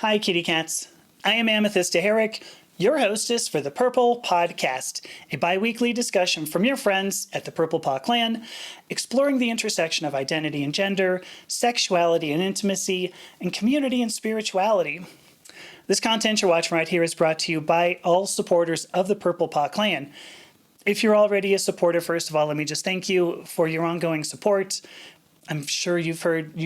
Hi, kitty cats. I am Amethyst Herrick, your hostess for the Purple Podcast, a bi-weekly discussion from your friends at the Purple Paw Clan, exploring the intersection of identity and gender, sexuality and intimacy, and community and spirituality. This content you're watching right here is brought to you by all supporters of the Purple Paw Clan. If you're already a supporter, first of all, let me just thank you for your ongoing support. I'm sure you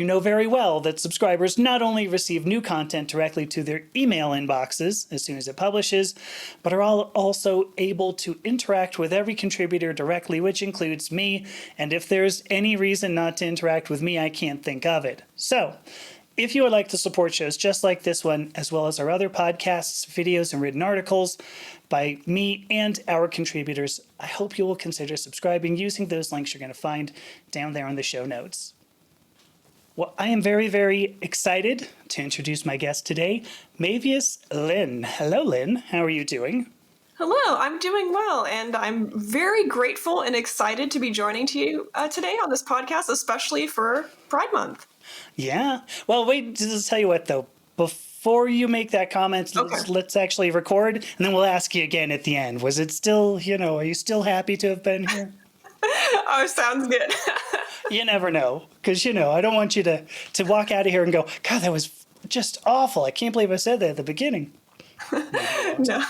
know very well that subscribers not only receive new content directly to their email inboxes as soon as it publishes, but are also able to interact with every contributor directly, which includes me. And if there's any reason not to interact with me, I can't think of it. So, if you would like to support shows just like this one, as well as our other podcasts, videos, and written articles by me and our contributors, I hope you will consider subscribing using those links you're going to find down there in the show notes. Well, I am very, very excited to introduce my guest today, Maevius Lynn. Hello, Lynn. How are you doing? Hello, I'm doing well, and I'm very grateful and excited to be joining you today on this podcast, especially for Pride Month. Yeah. Well, wait, just tell you what, though. Before you make that comment, let's actually record, and then we'll ask you again at the end. Was it still, are you still happy to have been here? Oh, sounds good. You never know, because, I don't want you to walk out of here and go, God, that was just awful. I can't believe I said that at the beginning. No.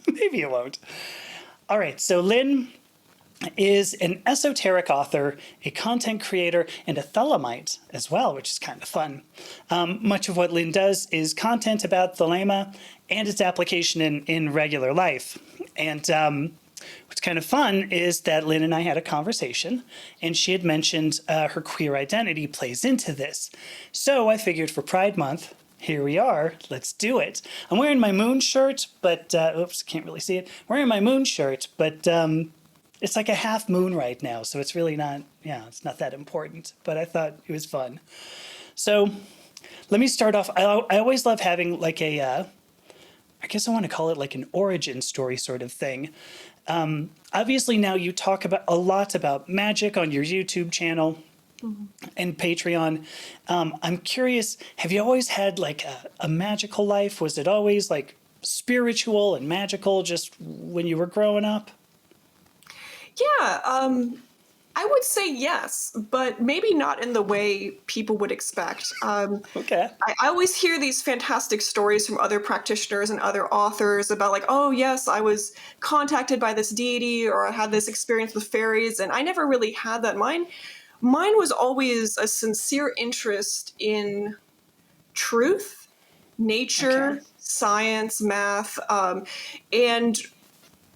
Maybe you won't. All right, so Lynn is an esoteric author, a content creator, and a Thelemite as well, which is kind of fun. Much of what Lynn does is content about Thelema and its application in regular life. And what's kind of fun is that Lynn and I had a conversation, and she had mentioned her queer identity plays into this. So I figured for Pride Month, here we are, let's do it. I'm wearing my moon shirt, but, oops, can't really see it. I'm wearing my moon shirt, but it's like a half moon right now, so it's really not, it's not that important, but I thought it was fun. So let me start off. I always love having like I guess I want to call it like an origin story sort of thing. Obviously now you talk a lot about magic on your YouTube channel and Patreon. I'm curious, have you always had like a magical life? Was it always like spiritual and magical just when you were growing up? Yeah, I would say yes, but maybe not in the way people would expect. Okay. I always hear these fantastic stories from other practitioners and other authors about like, oh yes, I was contacted by this deity or I had this experience with fairies, and I never really had that. Mine was always a sincere interest in truth, nature, science, math, and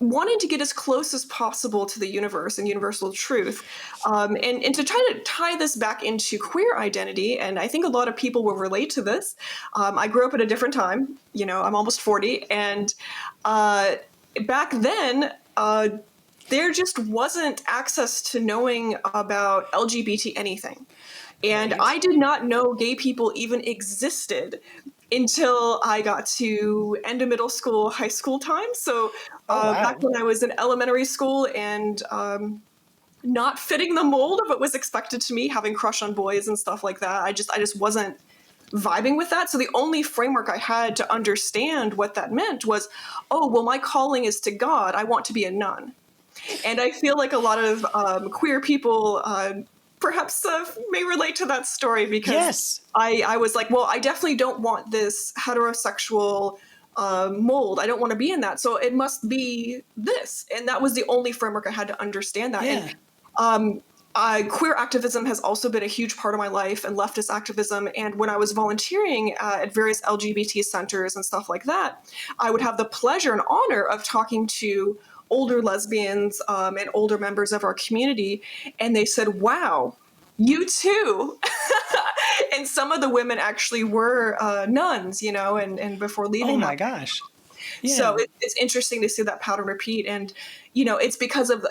wanting to get as close as possible to the universe and universal truth. And to try to tie this back into queer identity, and I think a lot of people will relate to this. I grew up at a different time, I'm almost 40, and back then, there just wasn't access to knowing about LGBT anything. And I did not know gay people even existed until I got to end of middle school, high school time. So back when I was in elementary school and not fitting the mold of what was expected to me, having crush on boys and stuff like that, I just wasn't vibing with that. So the only framework I had to understand what that meant was, oh, well, my calling is to God. I want to be a nun. And I feel like a lot of queer people perhaps may relate to that story because I was like, well, I definitely don't want this heterosexual mold. I don't want to be in that. So it must be this. And that was the only framework I had to understand that. Yeah. And queer activism has also been a huge part of my life, and leftist activism. And when I was volunteering at various LGBT centers and stuff like that, I would have the pleasure and honor of talking to older lesbians and older members of our community. And they said, wow, you too. And some of the women actually were nuns, and before leaving. Oh my gosh. Yeah. So it's interesting to see that pattern repeat. And, it's because of,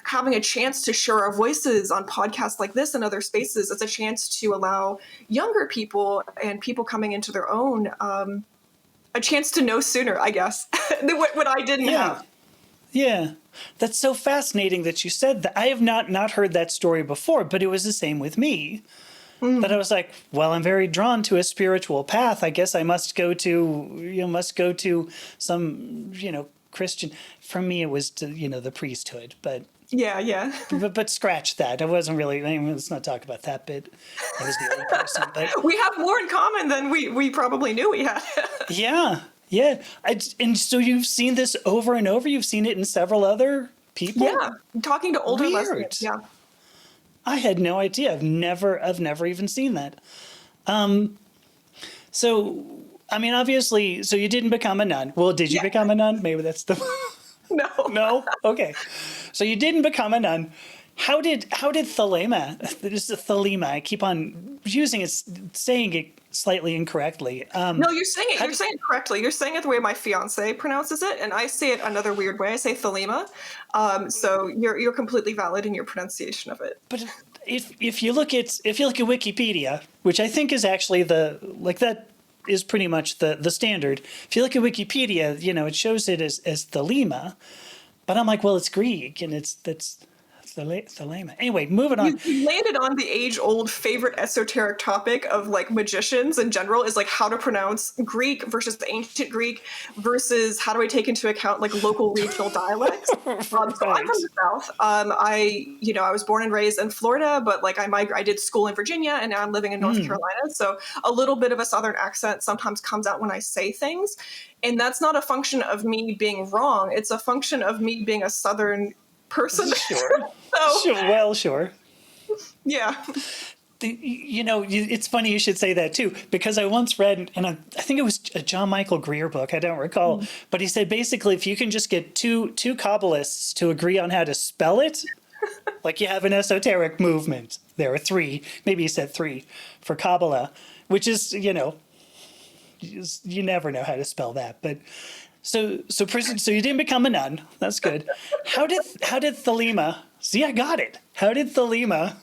having a chance to share our voices on podcasts like this and other spaces. It's a chance to allow younger people and people coming into their own a chance to know sooner, I guess, than what I didn't have. Yeah. That's so fascinating that you said that. I have not heard that story before, but it was the same with me. But I was like, well, I'm very drawn to a spiritual path. I guess I must go to some, Christian. For me, it was to, the priesthood, but Yeah, yeah. scratch that. I wasn't really. I mean, let's not talk about that bit. I was the old person, but We have more in common than we probably knew we had. yeah, yeah. And so you've seen this over and over. You've seen it in several other people. Yeah, talking to older Weird. lesbians. Yeah. I had no idea. I've never even seen that. So, I mean, obviously, so you didn't become a nun. Well, did you Yeah. become a nun? Maybe that's the No. no. Okay, so you didn't become a nun. How did Thelema? This is Thelema. I keep on saying it slightly incorrectly. No, you're saying it. How You're saying it correctly. You're saying it the way my fiance pronounces it, and I say it another weird way. I say Thelema. So you're completely valid in your pronunciation of it. But if you look at Wikipedia, which I think is actually that is pretty much the standard. If you look at Wikipedia, it shows it as Thelema, but I'm like, well, it's Greek and that's Thelema. Anyway, moving on. You landed on the age-old favorite esoteric topic of like magicians in general is like how to pronounce Greek versus the ancient Greek versus how do I take into account like local regional dialects. So I'm from the South. I was born and raised in Florida, but like I did school in Virginia and now I'm living in North Carolina. So a little bit of a Southern accent sometimes comes out when I say things. And that's not a function of me being wrong. It's a function of me being a Southern person. Sure. Sure. Yeah. It's funny you should say that too, because I once read, and I think it was a John Michael Greer book, I don't recall, but he said basically if you can just get two Kabbalists to agree on how to spell it, like you have an esoteric movement. There are three, maybe he said three, for Kabbalah, which is, you never know how to spell that, but so you didn't become a nun. That's good. How did Thelema? See, I got it. How did Thelema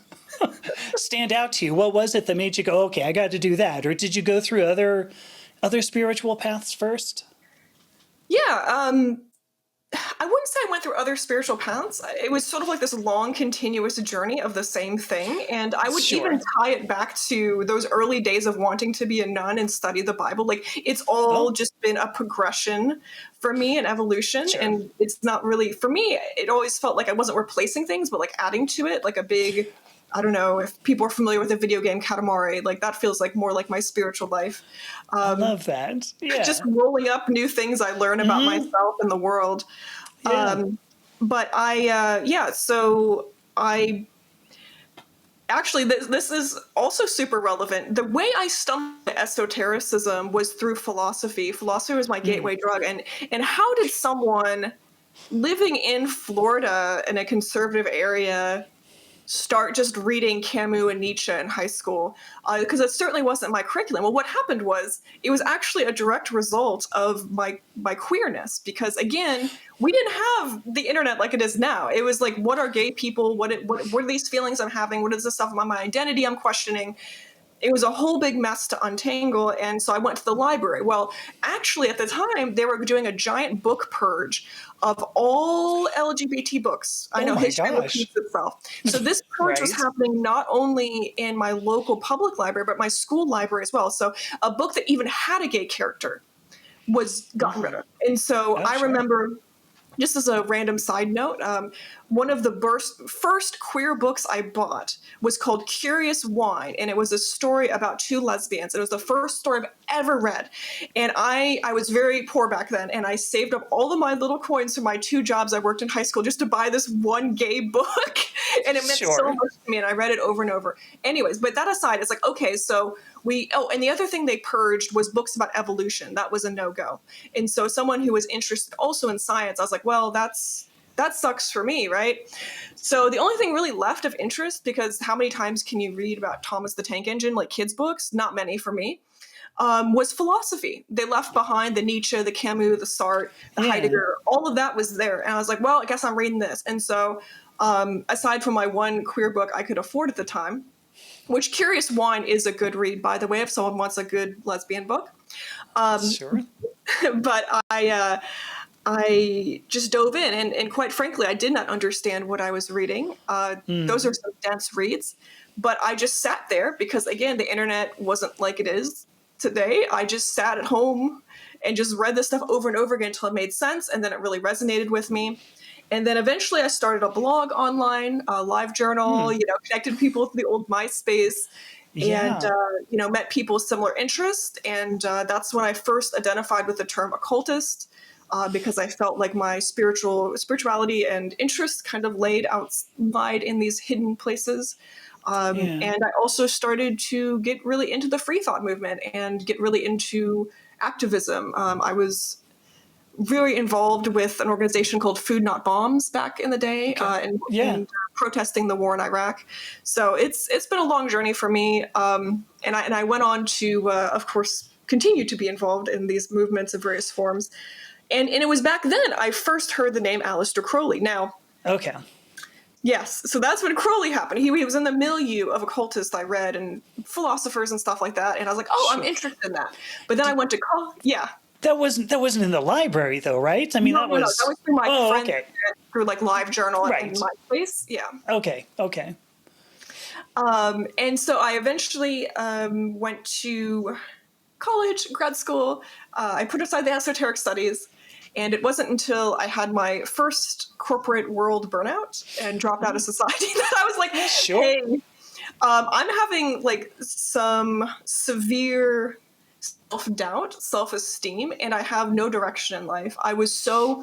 stand out to you? What was it that made you go, okay, I got to do that? Or did you go through other spiritual paths first? Yeah. I wouldn't say I went through other spiritual paths. It was sort of like this long, continuous journey of the same thing. And I would even tie it back to those early days of wanting to be a nun and study the Bible. Like it's all just been a progression for me, an evolution. Sure. And it's not really, for me, it always felt like I wasn't replacing things, but like adding to it, like a big, I don't know if people are familiar with the video game Katamari, like that feels like more like my spiritual life. I love that. Yeah. Just rolling up new things I learn about myself and the world. Yeah. So I actually, this is also super relevant. The way I stumbled into esotericism was through philosophy. Philosophy was my gateway drug. And how did someone living in Florida in a conservative area start just reading Camus and Nietzsche in high school? Because it certainly wasn't my curriculum. Well, what happened was it was actually a direct result of my queerness. Because again, we didn't have the internet like it is now. It was like, what are gay people? What are these feelings I'm having? What is this stuff about my identity I'm questioning? It was a whole big mess to untangle. And so I went to the library. Well, actually, at the time, they were doing a giant book purge of all LGBT books. I know history repeats itself. So this purge was happening not only in my local public library, but my school library as well. So a book that even had a gay character was gotten rid of. And so I remember, just as a random side note, one of the first queer books I bought was called Curious Wine, and it was a story about two lesbians. It was the first story I've ever read, and I was very poor back then, and I saved up all of my little coins from my two jobs I worked in high school just to buy this one gay book, and it meant so much to me, and I read it over and over. Anyways, but that aside, it's like, okay, so and the other thing they purged was books about evolution. That was a no-go. And so someone who was interested also in science, I was like, well, that sucks for me, right? So the only thing really left of interest, because how many times can you read about Thomas the Tank Engine, like kids' books? Not many for me, was philosophy. They left behind the Nietzsche, the Camus, the Sartre, the Heidegger. All of that was there. And I was like, well, I guess I'm reading this. And so aside from my one queer book I could afford at the time, which Curious Wine is a good read, by the way, if someone wants a good lesbian book. Sure. But I just dove in, and quite frankly, I did not understand what I was reading. Those are some dense reads, but I just sat there because, again, the internet wasn't like it is today. I just sat at home and just read this stuff over and over again until it made sense, and then it really resonated with me. And then eventually I started a blog online, a live journal, connected people to the old MySpace, and Yeah. met people with similar interests. And that's when I first identified with the term occultist, because I felt like my spirituality and interests kind of laid outside in these hidden places. Yeah. And I also started to get really into the free thought movement and get really into activism. I was very involved with an organization called Food Not Bombs back in the day, Okay. and, Yeah. and protesting the war in Iraq. So it's been a long journey for me, and I went on to, of course, continue to be involved in these movements of various forms. And it was back then I first heard the name Aleister Crowley. Now, Okay. yes, so that's when Crowley happened. He was in the milieu of occultists I read and philosophers and stuff like that, and I was like, oh, I'm Sure. interested in that. But then I went to college. Yeah. That wasn't in the library though, right? I mean, No, that no, no. That was. was through my Oh, friends, okay. through like Live Journal and Right. MySpace. Yeah. Okay. Okay. And so I eventually went to college, grad school. I put aside the esoteric studies. And it wasn't until I had my first corporate world burnout and dropped out of society that I was like, Sure. hey, I'm having like some severe self-doubt, self-esteem, and I have no direction in life. I was so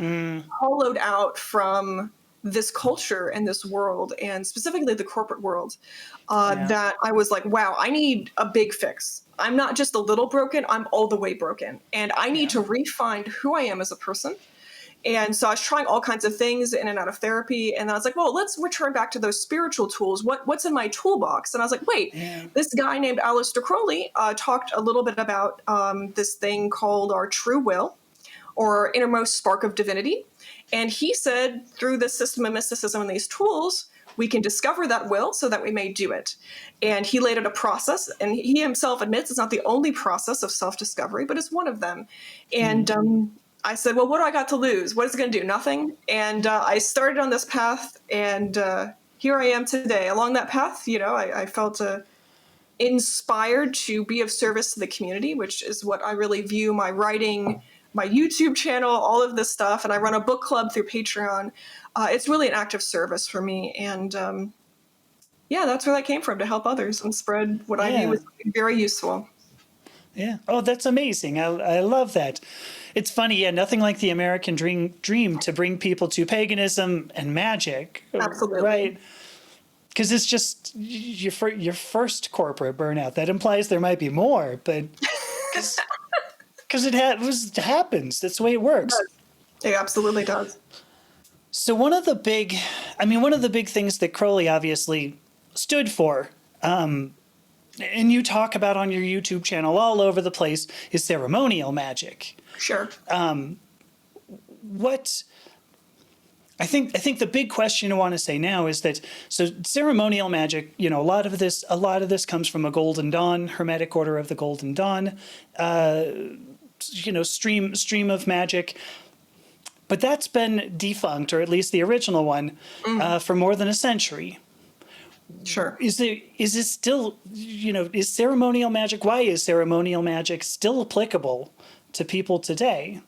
hollowed out from this culture and this world, and specifically the corporate world, Yeah. that I was like, wow, I need a big fix. I'm not just a little broken, I'm all the way broken. And I need to refine who I am as a person. And so I was trying all kinds of things in and out of therapy. And I was like, well, let's return back to those spiritual tools. What's in my toolbox? And I was like, wait, Yeah. this guy named Aleister Crowley talked a little bit about this thing called our true will, or innermost spark of divinity. And he said, through this system of mysticism and these tools, we can discover that will so that we may do it. And he laid out a process, and he himself admits it's not the only process of self-discovery, but it's one of them. And I said, well, what do I got to lose? What is it going to do? Nothing. And I started on this path, and here I am today. Along that path, I felt inspired to be of service to the community, which is what I really view my writing, my YouTube channel, all of this stuff. And I run a book club through Patreon. It's really an act of service for me. And yeah, that's where that came from, to help others and spread what I view Yeah. as very useful. Yeah. Oh, that's amazing. I love that. It's funny. Yeah. Nothing like the American dream to bring people to paganism and magic. Absolutely. Right. Because it's just your first corporate burnout. That implies there might be more, but because it happens. That's the way it works. It absolutely does. So one of the big things that Crowley obviously stood for, and you talk about on your YouTube channel all over the place, is ceremonial magic. Sure. What I think the big question I want to say now is that ceremonial magic, a lot of this comes from a Golden Dawn, Hermetic Order of the Golden Dawn, stream of magic. But that's been defunct, or at least the original one, for more than a century. Sure. Is it still, is ceremonial magic? Why is ceremonial magic still applicable to people today?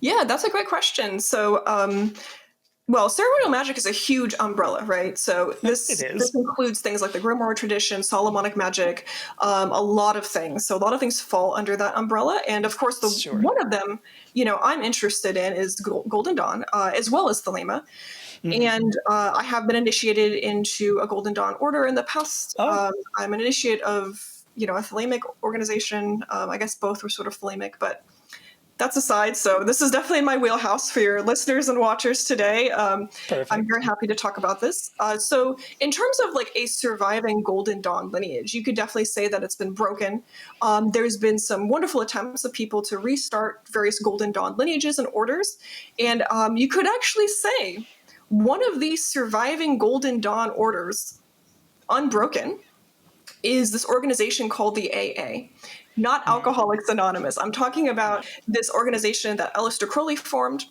Yeah, that's a great question. So, well, ceremonial magic is a huge umbrella, right? So this includes things like the grimoire tradition, Solomonic magic, a lot of things. So a lot of things fall under that umbrella. And of course, one of them, I'm interested in is Golden Dawn, as well as Thelema. And I have been initiated into a Golden Dawn order in the past. Oh. I'm an initiate of, a Thelemic organization. I guess both were sort of Thelemic, but that's aside. So this is definitely in my wheelhouse for your listeners and watchers today. Perfect. I'm very happy to talk about this. So in terms of like a surviving Golden Dawn lineage, you could definitely say that it's been broken. There's been some wonderful attempts of people to restart various Golden Dawn lineages and orders. And you could actually say one of these surviving Golden Dawn orders, unbroken, is this organization called the AA. Not Alcoholics Anonymous. I'm talking about this organization that Aleister Crowley formed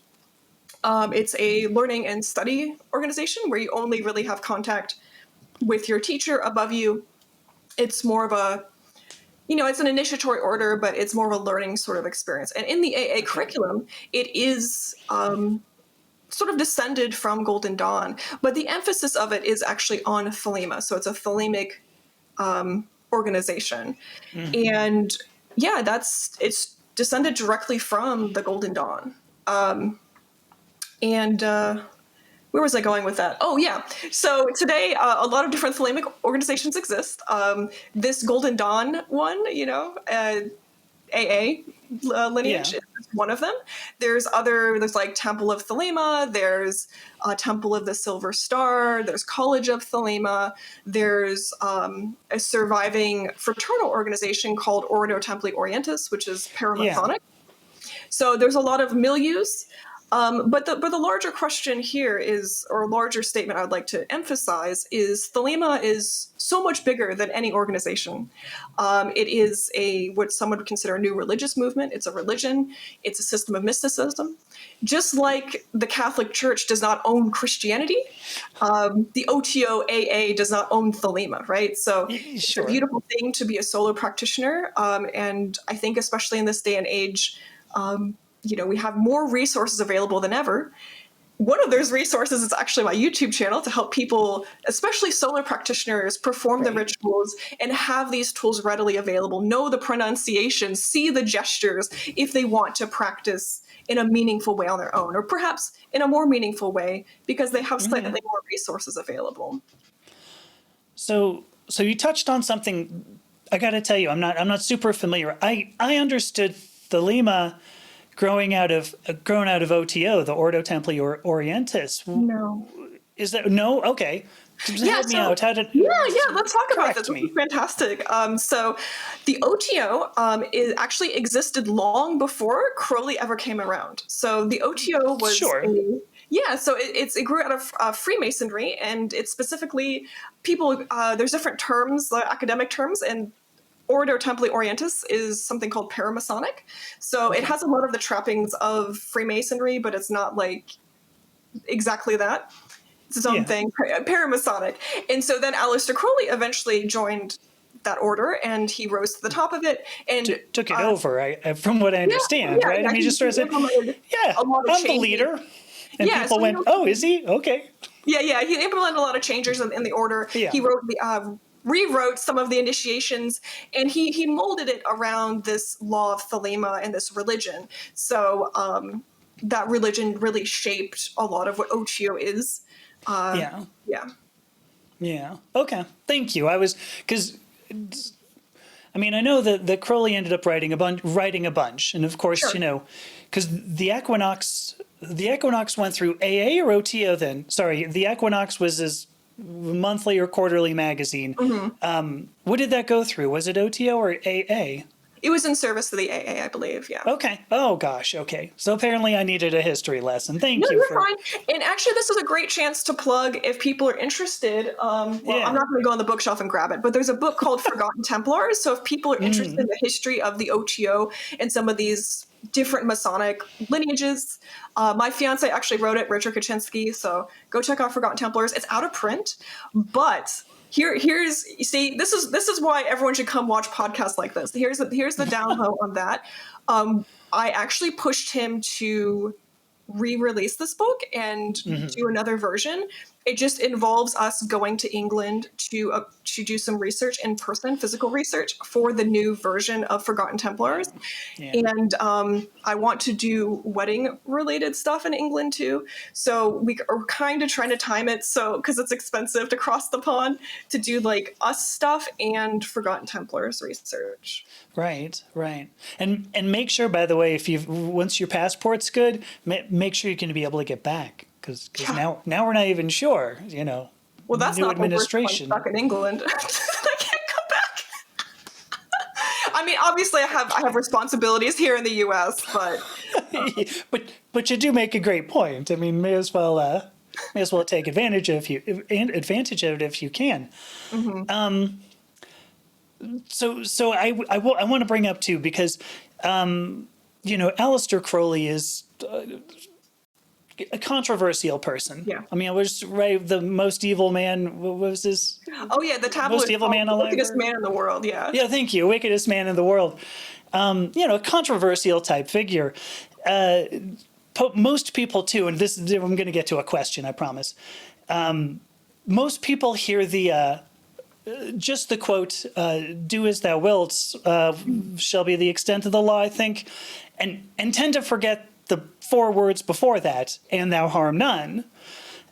It's a learning and study organization where you only really have contact with your teacher above you. It's more of a, it's an initiatory order, but it's more of a learning sort of experience. And in the AA curriculum, it is sort of descended from Golden Dawn, but the emphasis of it is actually on Thelema. So it's a Thelemic organization. And yeah, it's descended directly from the Golden Dawn. And where was I going with that? Oh, yeah. So today, a lot of different Thelemic organizations exist. This Golden Dawn one, AA lineage is one of them. There's like Temple of Thelema, there's Temple of the Silver Star, there's College of Thelema, there's a surviving fraternal organization called Ordo Templi Orientis, which is Paramasonic. So there's a lot of milieus. But the larger question here is, or a larger statement I would like to emphasize is Thelema is so much bigger than any organization. It is what some would consider a new religious movement. It's a religion. It's a system of mysticism. Just like the Catholic Church does not own Christianity, the OTO AA does not own Thelema, right? So It's a beautiful thing to be a solo practitioner. And I think especially in this day and age, we have more resources available than ever. One of those resources is actually my YouTube channel to help people, especially solo practitioners, perform the rituals and have these tools readily available, know the pronunciations, see the gestures if they want to practice in a meaningful way on their own, or perhaps in a more meaningful way because they have slightly more resources available. So you touched on something. I got to tell you, I'm not super familiar. I understood Thelema growing out of OTO, the Ordo Templi Orientis. No. Is that no? Okay. Help me out. How did? Yeah. Let's talk about this. This is fantastic. So, the OTO actually existed long before Crowley ever came around. So the OTO was so it grew out of Freemasonry, and it's specifically people. There's different terms, academic terms, and Ordo Templi Orientis is something called Paramasonic. So it has a lot of the trappings of Freemasonry, but it's not like exactly that. It's its own thing, Paramasonic. And so then Aleister Crowley eventually joined that order, and he rose to the top of it and took it over. From what I understand, right? I mean, just sort of said, I'm the leader. And people went, oh, is he? Okay. Yeah. He implemented a lot of changes in the order. Yeah. He rewrote some of the initiations, and he molded it around this law of Thelema and this religion. So that religion really shaped a lot of what OTO is. Yeah. Okay. Thank you. I know that Crowley ended up writing a bunch, and of course, because the Equinox went through AA or OTO. Then, sorry, the Equinox was his monthly or quarterly magazine. What did that go through? Was it OTO or AA? It was in service to the AA, I believe. Yeah. Okay. Oh gosh. Okay. So apparently I needed a history lesson. Thank you. You're fine. And actually, this is a great chance to plug if people are interested. I'm not going to go on the bookshelf and grab it, but there's a book called Forgotten Templars. So if people are interested in the history of the OTO and some of these different Masonic lineages, my fiance actually wrote it, Richard Kaczynski. So go check out Forgotten Templars. It's out of print, but this is why everyone should come watch podcasts like this. Here's the down low on that. I actually pushed him to re-release this book and do another version. It just involves us going to England to do some research in person, physical research for the new version of Forgotten Templars. And I want to do wedding-related stuff in England too. So we are kind of trying to time it because it's expensive to cross the pond to do like us stuff and Forgotten Templars research. Right. And make sure, by the way, once your passport's good, make sure you're going to be able to get back. Because now we're not even sure, Well, that's new not administration. Stuck in England. I can't come back. I mean, obviously, I have responsibilities here in the U.S., but but you do make a great point. I mean, may as well take advantage of it if you can. So I want to bring up too, because Aleister Crowley is a controversial person. Yeah. I mean, I was right. The most evil man. What was his? Oh yeah, the tabloid Most evil man the alive. wickedest man in the world. Yeah. Yeah, thank you. Wickedest man in the world. A controversial type figure. Most people too, and this I'm going to get to a question, I promise. Most people hear the just the quote, "Do as thou wilt, shall be the extent of the law," I think, and tend to forget the 4 words before that, "and thou harm none."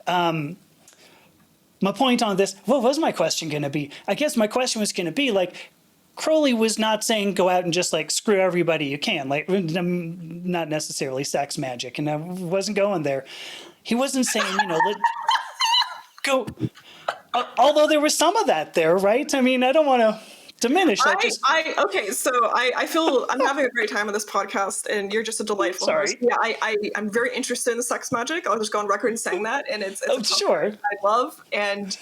My point on this, what was my question going to be? I guess my question was going to be like, Crowley was not saying go out and just like screw everybody you can, like not necessarily Sex Magick, and I wasn't going there. He wasn't saying, go. Although there was some of that there, right? I mean, I don't want to diminish that. Okay, so I feel I'm having a great time on this podcast, and you're just a delightful host. Yeah, I'm very interested in the Sex Magick. I'll just go on record and saying that, and it's a sure. I love, and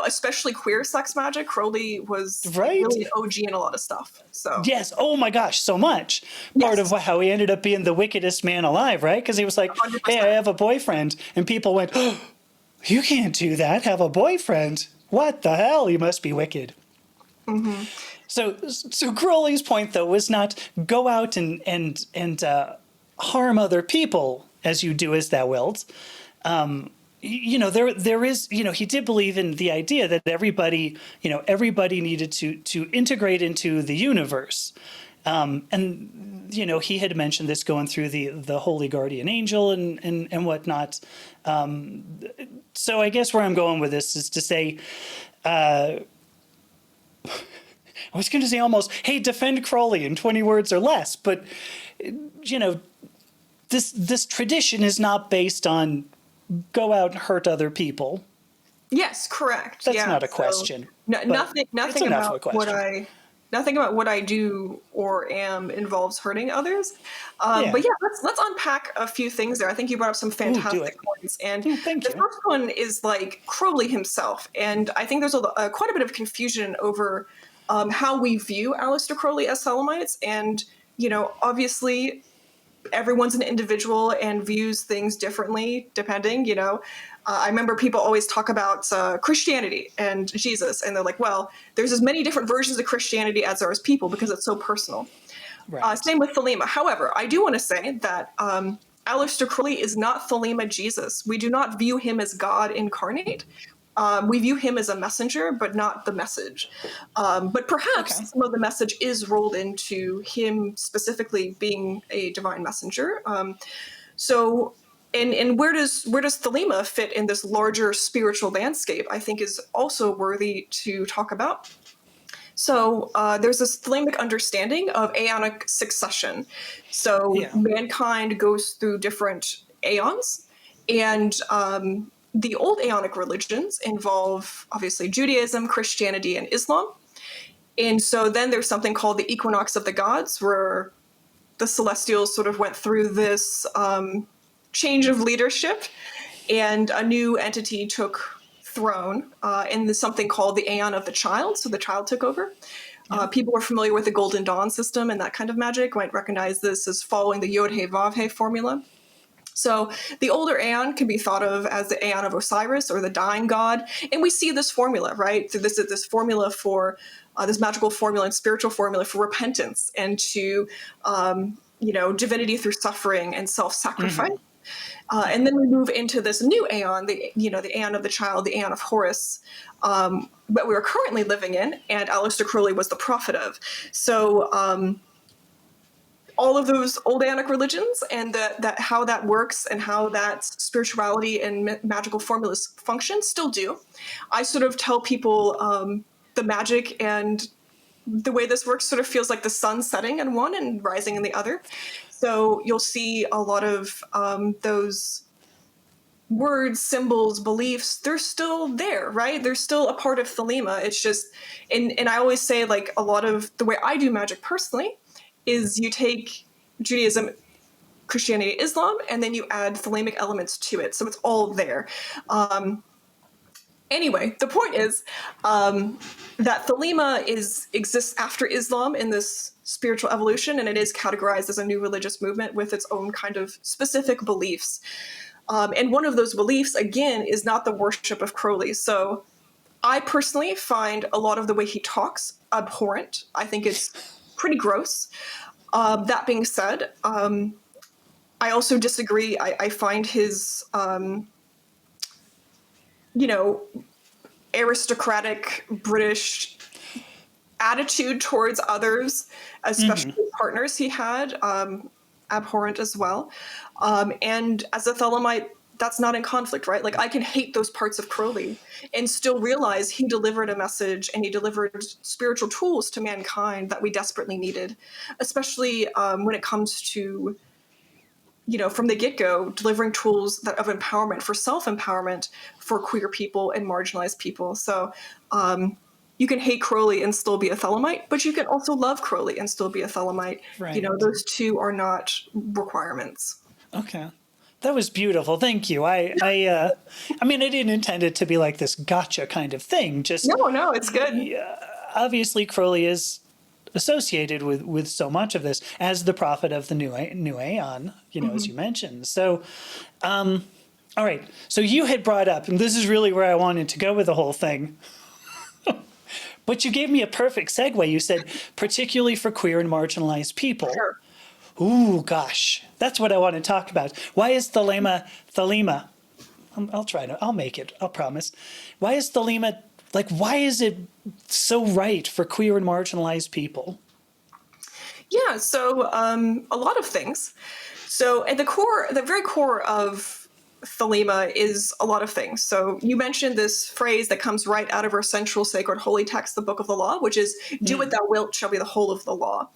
especially queer Sex Magick. Crowley was really an OG in a lot of stuff. So yes, oh my gosh, so much. Part of how he ended up being the wickedest man alive, right? Because he was like, 100%. Hey, I have a boyfriend, and people went, oh, you can't do that. Have a boyfriend? What the hell? You must be wicked. Mm-hmm. So Crowley's point, though, was not go out and harm other people as you do as thou wilt. There is, he did believe in the idea that everybody needed to integrate into the universe. And he had mentioned this going through the holy guardian angel and whatnot. So I guess where I'm going with this is to say, I was going to say almost, hey, defend Crowley in 20 words or less. But, this tradition is not based on go out and hurt other people. Yes, correct. That's not a question. So, nothing about what I do or am involves hurting others. But yeah, let's unpack a few things there. I think you brought up some fantastic points. And the first one is like Crowley himself. And I think there's quite a bit of confusion over how we view Aleister Crowley as Thelemites. And, obviously everyone's an individual and views things differently depending, I remember people always talk about Christianity and Jesus, and they're like, well, there's as many different versions of Christianity as there is people because it's so personal. Right. Same with Thelema. However, I do want to say that Aleister Crowley is not Thelema Jesus. We do not view him as God incarnate. We view him as a messenger, but not the message. But perhaps some of the message is rolled into him specifically being a divine messenger. And where does Thelema fit in this larger spiritual landscape, I think is also worthy to talk about. So there's this Thelemic understanding of aeonic succession. So mankind goes through different aeons, and the old Aeonic religions involve, obviously, Judaism, Christianity, and Islam. And so then there's something called the Equinox of the Gods, where the Celestials sort of went through this change of leadership, and a new entity took throne in something called the Aeon of the Child. So the child took over. People who are familiar with the Golden Dawn system and that kind of magic might recognize this as following the Yod-He-Vav-He formula. So the older Aeon can be thought of as the Aeon of Osiris, or the dying god. And we see this formula, right? So this formula for, this magical formula and spiritual formula for repentance and to, divinity through suffering and self-sacrifice. Mm-hmm. And then we move into this new Aeon, the Aeon of the Child, the Aeon of Horus, that we're currently living in, and Aleister Crowley was the prophet of. So, all of those old Aeonic religions and that how that works and how that spirituality and magical formulas function still do. I sort of tell people the magic and the way this works sort of feels like the sun setting in one and rising in the other. So you'll see a lot of those words, symbols, beliefs, they're still there, right? They're still a part of Thelema. It's just, and I always say, like, a lot of the way I do magic personally is you take Judaism, Christianity, Islam, and then you add Thelemic elements to it. So it's all there. Anyway, the point is that Thelema exists after Islam in this spiritual evolution, and it is categorized as a new religious movement with its own kind of specific beliefs. And one of those beliefs, again, is not the worship of Crowley. So I personally find a lot of the way he talks abhorrent. I think it's pretty gross. That being said, I also disagree. I find his, aristocratic British attitude towards others, especially partners he had, abhorrent as well. And as a Thelemite, that's not in conflict, right? Like, I can hate those parts of Crowley and still realize he delivered a message and he delivered spiritual tools to mankind that we desperately needed, especially when it comes to, from the get-go, delivering tools of empowerment, for self-empowerment for queer people and marginalized people. So you can hate Crowley and still be a Thelemite, but you can also love Crowley and still be a Thelemite. Right. Those two are not requirements. Okay. That was beautiful. Thank you. I mean, I didn't intend it to be like this gotcha kind of thing. Just No, it's good. obviously Crowley is associated with so much of this as the prophet of the new aeon, as you mentioned. So, all right. So you had brought up, and this is really where I wanted to go with the whole thing. But you gave me a perfect segue. You said, particularly for queer and marginalized people. Sure. Ooh, gosh, that's what I want to talk about. Why is Thelema? I'll make it, I'll promise. Why is Thelema, why is it so right for queer and marginalized people? Yeah, so a lot of things. So at the very core of Thelema is a lot of things. So you mentioned this phrase that comes right out of our central sacred holy text, the Book of the Law, which is, do what thou wilt shall be the whole of the law.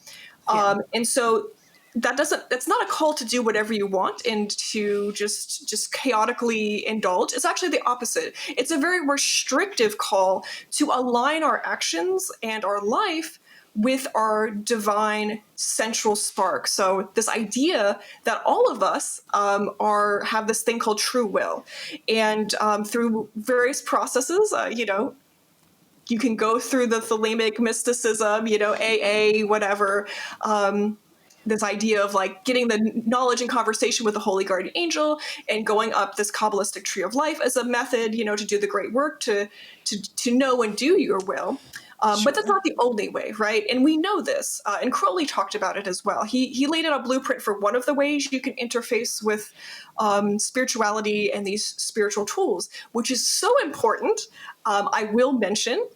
Yeah. And so that's not a call to do whatever you want and to just chaotically indulge. It's actually the opposite. It's a very restrictive call to align our actions and our life with our divine central spark. So this idea that all of us have this thing called true will, and through various processes, you can go through the Thelemic mysticism, AA, whatever. This idea of getting the knowledge and conversation with the holy guardian angel and going up this Kabbalistic tree of life as a method, to do the great work, to know and do your will. Sure. But that's not the only way, right? And we know this. And Crowley talked about it as well. He laid out a blueprint for one of the ways you can interface with spirituality and these spiritual tools, which is so important. I will mention,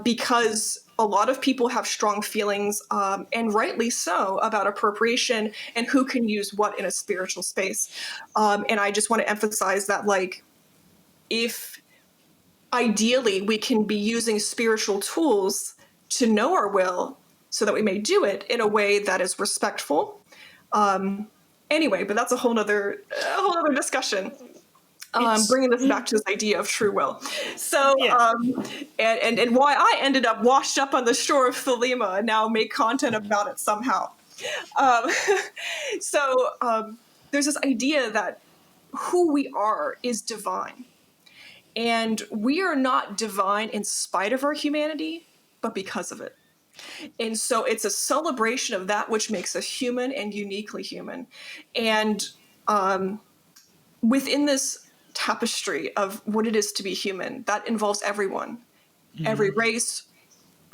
because a lot of people have strong feelings, and rightly so, about appropriation and who can use what in a spiritual space. And I just want to emphasize that, if ideally we can be using spiritual tools to know our will so that we may do it in a way that is respectful. Anyway, but that's a whole other discussion. Bringing this back to this idea of true will. So, Yeah. And why I ended up washed up on the shore of Thelema and now make content about it somehow. There's this idea that who we are is divine. And we are not divine in spite of our humanity, but because of it. And so it's a celebration of that which makes us human and uniquely human. And within this tapestry of what it is to be human, that involves everyone, every race,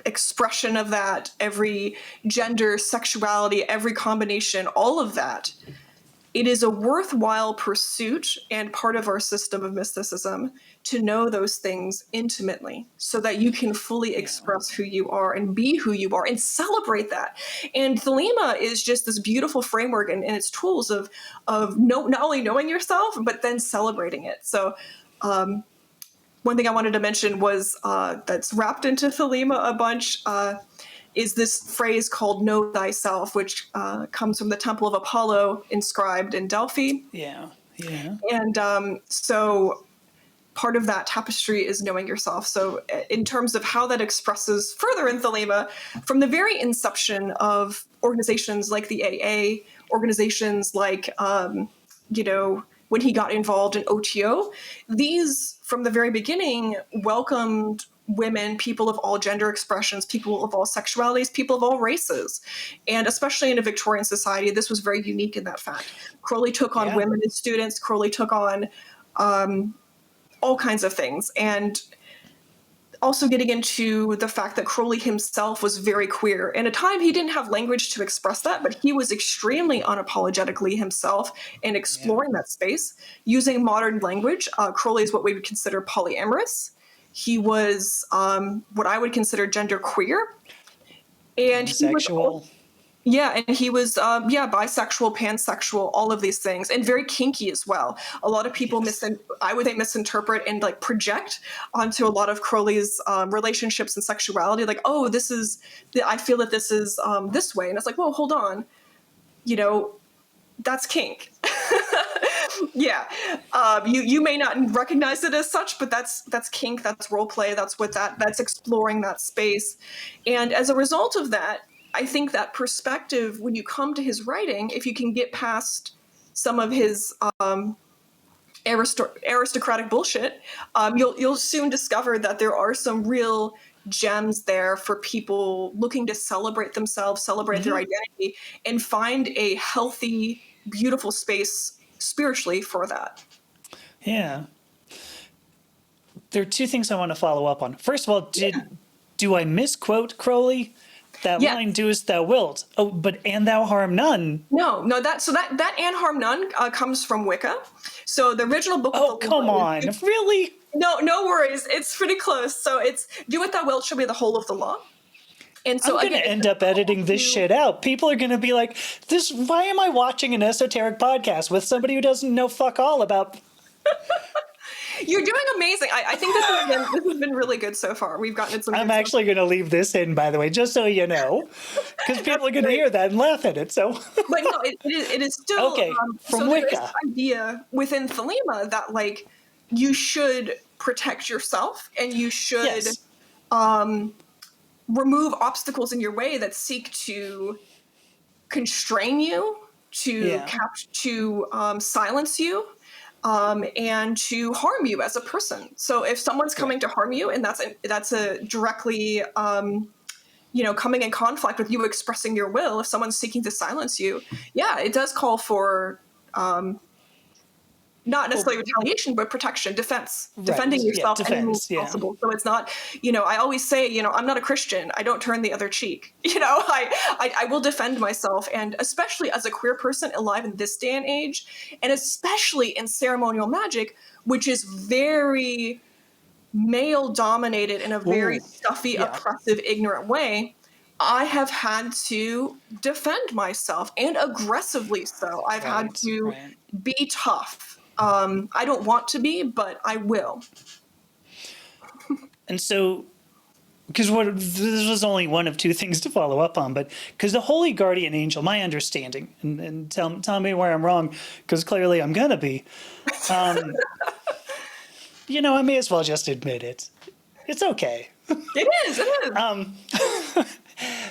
expression of that, every gender, sexuality, every combination, all of that. It is a worthwhile pursuit and part of our system of mysticism to know those things intimately so that you can fully express who you are and be who you are and celebrate that. And Thelema is just this beautiful framework and its tools of not only knowing yourself, but then celebrating it. So one thing I wanted to mention was that's wrapped into Thelema a bunch, is this phrase called know thyself, which comes from the Temple of Apollo inscribed in Delphi. Yeah. Yeah. And so part of that tapestry is knowing yourself. So in terms of how that expresses further in Thelema, from the very inception of organizations like the AA, organizations like, when he got involved in OTO, these from the very beginning welcomed women, people of all gender expressions, people of all sexualities, people of all races. And especially in a Victorian society, this was very unique in that fact. Crowley took on women as students. Crowley took on all kinds of things. And also getting into the fact that Crowley himself was very queer. In a time he didn't have language to express that, but he was extremely unapologetically himself and exploring that space using modern language. Crowley is what we would consider polyamorous. He was what I would consider genderqueer. And sexual. And he was bisexual, pansexual, all of these things, and very kinky as well. A lot of people misinterpret and like project onto a lot of Crowley's relationships and sexuality, like, oh, I feel that this is this way, and it's like, well, hold on, that's kink. You may not recognize it as such, but that's kink, that's role play, that's exploring that space. And as a result of that, I think that perspective, when you come to his writing, if you can get past some of his aristocratic bullshit, you'll soon discover that there are some real gems there for people looking to celebrate themselves, celebrate their identity, and find a healthy, beautiful space spiritually for that. Yeah. There are two things I want to follow up on. First of all, do I misquote Crowley? That line, doest thou wilt. Oh, but and thou harm none. No, that and harm none comes from Wicca. So the original book. Oh, come on, really? No worries. It's pretty close. So it's do what thou wilt shall be the whole of the law. And so I'm going to end up editing this shit out. People are going to be like, why am I watching an esoteric podcast with somebody who doesn't know fuck all about... You're doing amazing. I think this has been really good so far. We've gotten some. I'm actually going to leave this in, by the way, just so you know, because people are going to hear that and laugh at it. So, but no, it is still okay. From so Wicca, there's this idea within Thelema that like you should protect yourself and you should remove obstacles in your way that seek to constrain you, to silence you. And to harm you as a person. So if someone's coming to harm you, and that's a directly, coming in conflict with you expressing your will, if someone's seeking to silence you, it does call for not necessarily retaliation, but protection, defense, defending yourself any means possible. So it's not, I always say, I'm not a Christian. I don't turn the other cheek. I will defend myself. And especially as a queer person alive in this day and age, and especially in ceremonial magic, which is very male dominated in a very stuffy, oppressive, ignorant way, I have had to defend myself, and aggressively so. I've had to be tough. I don't want to be, but I will. And so, because this was only one of two things to follow up on, but because the Holy Guardian Angel, my understanding, and tell me where I'm wrong, because clearly I'm gonna be. I may as well just admit it. It's okay. It is.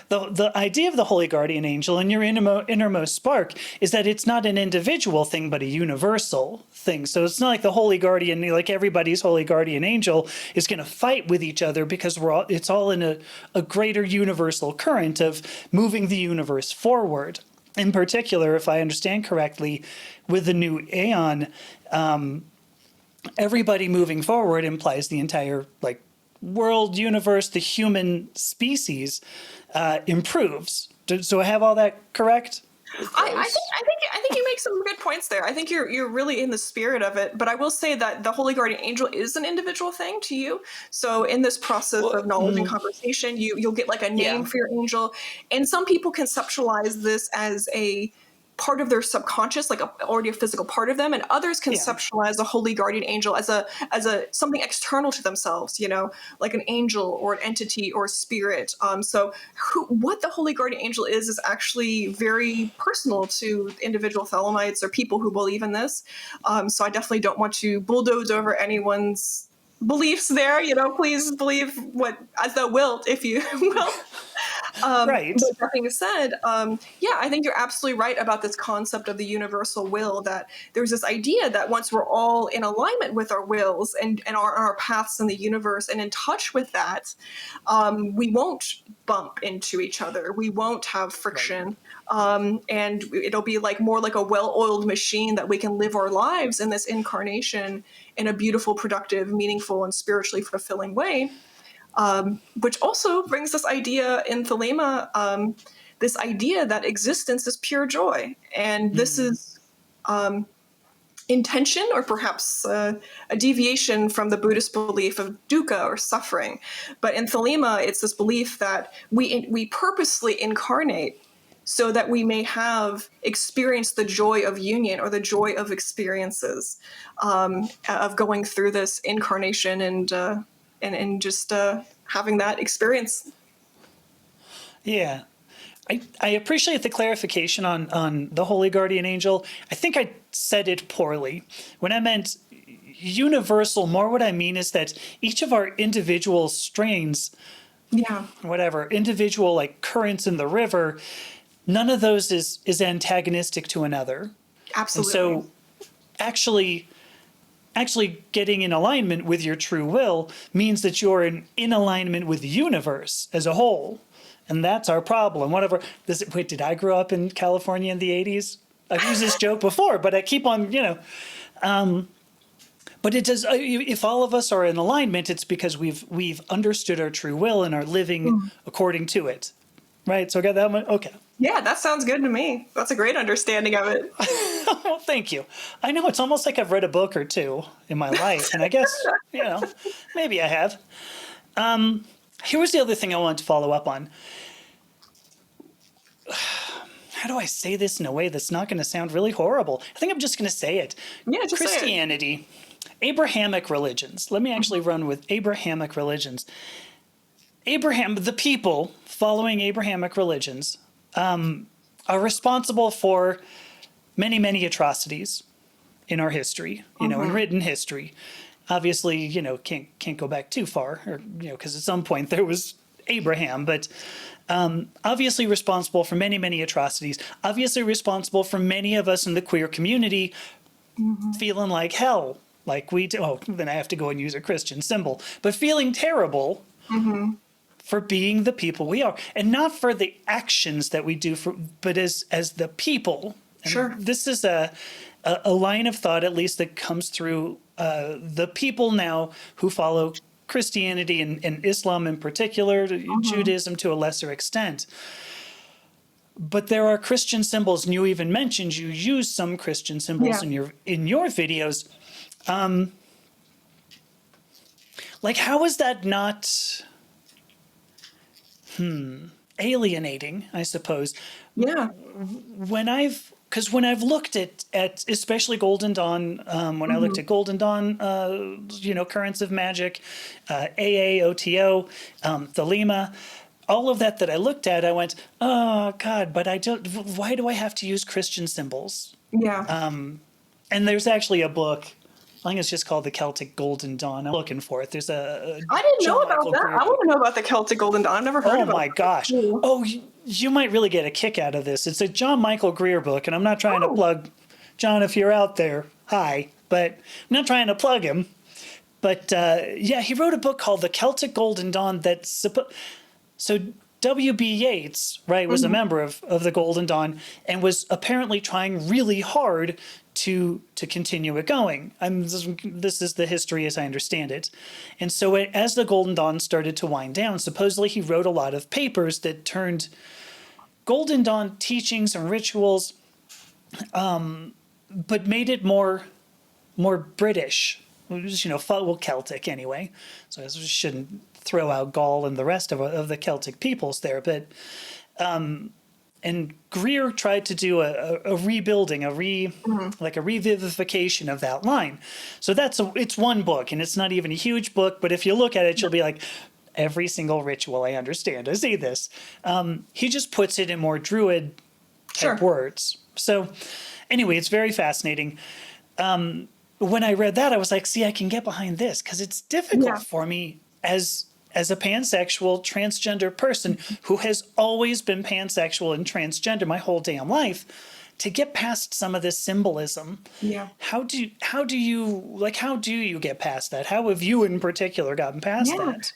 The idea of the Holy Guardian Angel and your innermost spark is that it's not an individual thing, but a universal thing. So it's not like the Holy Guardian, like everybody's Holy Guardian Angel, is going to fight with each other because it's all in a greater universal current of moving the universe forward. In particular, if I understand correctly, with the new Aeon, everybody moving forward implies the entire world, universe, the human species improves. So I have all that correct? I think you make some good points there. I think you're really in the spirit of it. But I will say that the Holy Guardian Angel is an individual thing to you. So in this process of knowledge and conversation, you'll get like a name for your angel. And some people conceptualize this as a part of their subconscious, like already a physical part of them, and others conceptualize a holy guardian angel as a something external to themselves, like an angel or an entity or a spirit. So what the holy guardian angel is actually very personal to individual Thelemites or people who believe in this. So I definitely don't want to bulldoze over anyone's beliefs there. Please believe what as thou wilt, if you will. Right. But that being said, yeah, I think you're absolutely right about this concept of the universal will, that there's this idea that once we're all in alignment with our wills and our paths in the universe and in touch with that, we won't bump into each other. We won't have friction. And it'll be like more like a well-oiled machine that we can live our lives in this incarnation in a beautiful, productive, meaningful, and spiritually fulfilling way. Which also brings this idea in Thelema, this idea that existence is pure joy. And this is intention, or perhaps a deviation from the Buddhist belief of dukkha, or suffering. But in Thelema, it's this belief that we purposely incarnate so that we may have experienced the joy of union, or the joy of experiences, of going through this incarnation and just having that experience. Yeah. I appreciate the clarification on the Holy Guardian Angel. I think I said it poorly. When I meant universal, more what I mean is that each of our individual strains, Yeah. whatever, individual like currents in the river, none of those is antagonistic to another. Absolutely. And so actually getting in alignment with your true will means that you're in alignment with the universe as a whole. And that's our problem. Wait, did I grow up in California in the 80s? I've used this joke before, but I keep on, but it does. If all of us are in alignment, it's because we've understood our true will and are living according to it. Right? So I got that one. Okay. Yeah, that sounds good to me. That's a great understanding of it. Well, thank you. I know it's almost like I've read a book or two in my life, and I guess, maybe I have. Here was the other thing I wanted to follow up on. How do I say this in a way that's not going to sound really horrible? I think I'm just going to say it. Yeah, just Christianity, Abrahamic religions. Let me actually run with Abrahamic religions. The people following Abrahamic religions are responsible for many, many atrocities in our history, in written history. Obviously, can't go back too far, or because at some point there was Abraham, but obviously responsible for many, many atrocities. Obviously responsible for many of us in the queer community feeling like hell, like we do. Oh, then I have to go and use a Christian symbol, but feeling terrible for being the people we are, and not for the actions that we do, but as the people. And sure. This is a line of thought, at least, that comes through the people now who follow Christianity and Islam in particular, Judaism to a lesser extent. But there are Christian symbols, and you even mentioned you use some Christian symbols in your videos. Like, how is that not alienating, I suppose? Yeah. Because when I've looked at especially Golden Dawn, when I looked at Golden Dawn, currents of magic, AAOTO, Thelema, all of that I looked at, I went, oh God, but why do I have to use Christian symbols? Yeah. And there's actually a book, I think it's just called The Celtic Golden Dawn. I'm looking for it. There's I didn't know about that. I want to know about the Celtic Golden Dawn. I've never heard of it. Oh my gosh. Oh, you might really get a kick out of this. It's a John Michael Greer book, and I'm not trying to plug John, if you're out there. Hi. But I'm not trying to plug him. But he wrote a book called The Celtic Golden Dawn so W.B. Yeats, right, was a member of the Golden Dawn and was apparently trying really hard to continue it going. This is the history as I understand it. And so as the Golden Dawn started to wind down, supposedly he wrote a lot of papers that turned Golden Dawn teachings and rituals, but made it more British. It was, Celtic anyway. So I shouldn't throw out Gaul and the rest of the Celtic peoples there, but and Greer tried to do a rebuilding, like a revivification of that line. So it's one book, and it's not even a huge book, but if you look at it, you'll be like, every single ritual I understand. I see this. He just puts it in more Druid type words. So anyway, it's very fascinating. When I read that, I was like, see, I can get behind this, because it's difficult for me as as a pansexual transgender person who has always been pansexual and transgender my whole damn life, to get past some of this symbolism. Yeah. How do you get past that? How have you in particular gotten past Yeah. that?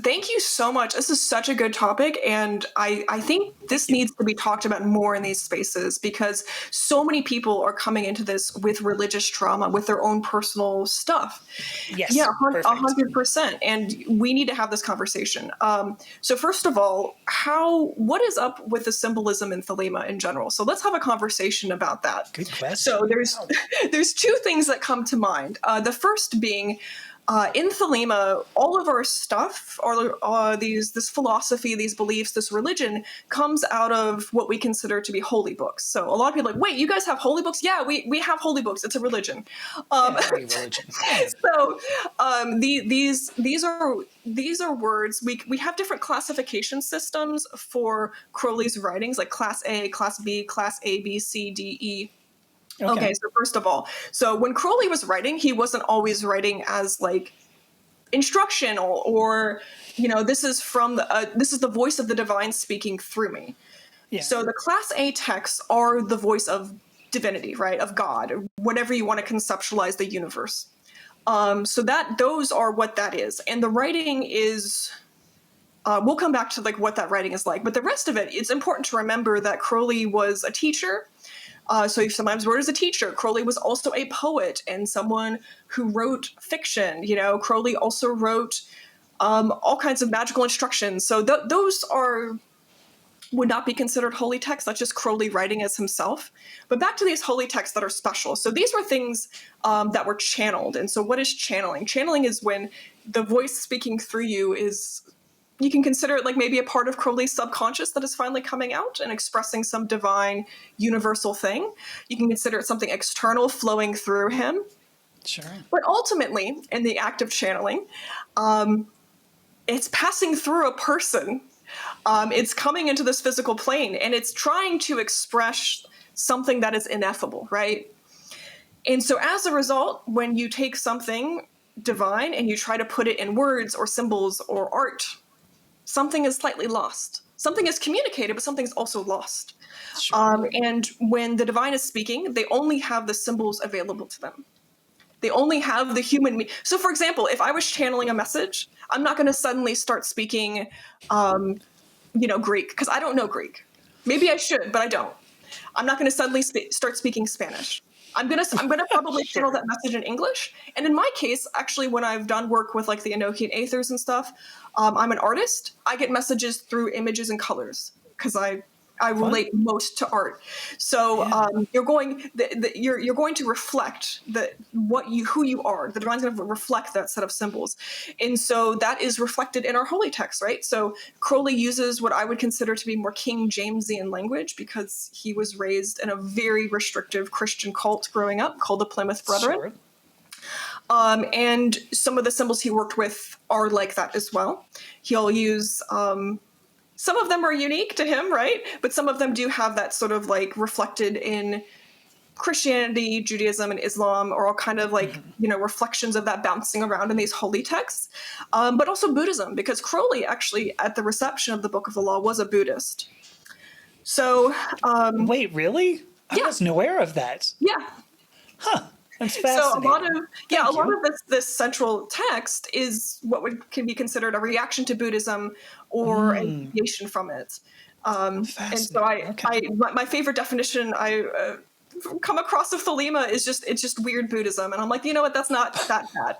Thank you so much. This is such a good topic. And I think this needs to be talked about more in these spaces, because so many people are coming into this with religious trauma, with their own personal stuff. Yes. Yeah, Perfect. 100%. And we need to have this conversation. So first of all, what is up with the symbolism in Thelema in general? So let's have a conversation about that. Good question. So there's two things that come to mind. The first being, in Thelema, all of our stuff, this philosophy, these beliefs, this religion, comes out of what we consider to be holy books. So a lot of people are like, wait, you guys have holy books? Yeah, we have holy books. It's a religion. Religion. So these are words. We have different classification systems for Crowley's writings, like Class A, Class B, Class A, B, C, D, E. Okay, so first of all, so when Crowley was writing, he wasn't always writing as like instructional or, this is the voice of the divine speaking through me. Yeah. So the Class A texts are the voice of divinity, right? Of God, or whatever you want to conceptualize the universe. So those are what that is. And the writing is, we'll come back to like what that writing is like, but the rest of it, it's important to remember that Crowley was a teacher. So he sometimes wrote as a teacher. Crowley was also a poet and someone who wrote fiction. Crowley also wrote all kinds of magical instructions. So those would not be considered holy texts. That's just Crowley writing as himself. But back to these holy texts that are special. So these were things that were channeled. And so what is channeling? Channeling is when the voice speaking through you you can consider it like maybe a part of Crowley's subconscious that is finally coming out and expressing some divine universal thing. You can consider it something external flowing through him. Sure. But ultimately, in the act of channeling, it's passing through a person. It's coming into this physical plane, and it's trying to express something that is ineffable, right? And so as a result, when you take something divine and you try to put it in words or symbols or art, something is slightly lost. Something is communicated, but something's also lost. Sure. And when the divine is speaking, they only have the symbols available to them. They only have the human me. So, for example, if I was channeling a message, I'm not going to suddenly start speaking, Greek, because I don't know Greek. Maybe I should, but I don't. I'm not going to suddenly start speaking Spanish. I'm gonna probably channel that message in English. And in my case, actually, when I've done work with like the Enochian Aethers and stuff, I'm an artist. I get messages through images and colors because I relate most to art. So you're going to reflect who you are. The divine's going to reflect that set of symbols, and so that is reflected in our holy text, right? So Crowley uses what I would consider to be more King Jamesian language because he was raised in a very restrictive Christian cult growing up called the Plymouth Brethren. Sure. And some of the symbols he worked with are like that as well. He'll use some of them are unique to him, right? But some of them do have that sort of like reflected in Christianity, Judaism, and Islam, or all kind of like, reflections of that bouncing around in these holy texts. But also Buddhism, because Crowley actually at the reception of the Book of the Law was a Buddhist. So wait, really? I wasn't aware of that. Yeah. Huh. That's fascinating. So a lot of this central text is what can be considered a reaction to Buddhism or a deviation from it. And so my favorite definition I come across of Thelema is it's just weird Buddhism, and I'm like, you know what? That's not that bad.